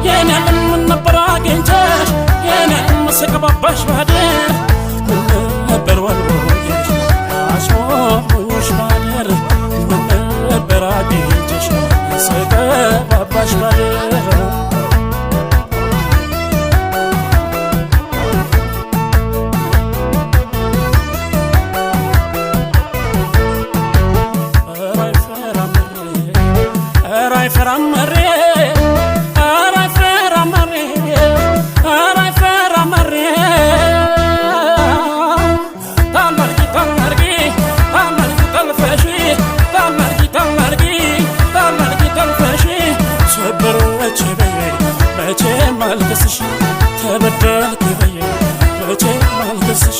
የኔን ምን ነበር አግኝተሽ የኔን መስቀባባሽ ባደር ነበር ወልወልሽ አስሞሽ ባደር ነበር አግኝተሽ መስቀባባሽ ባደር ተበደልኩ በየ መቼ ማልከስሽ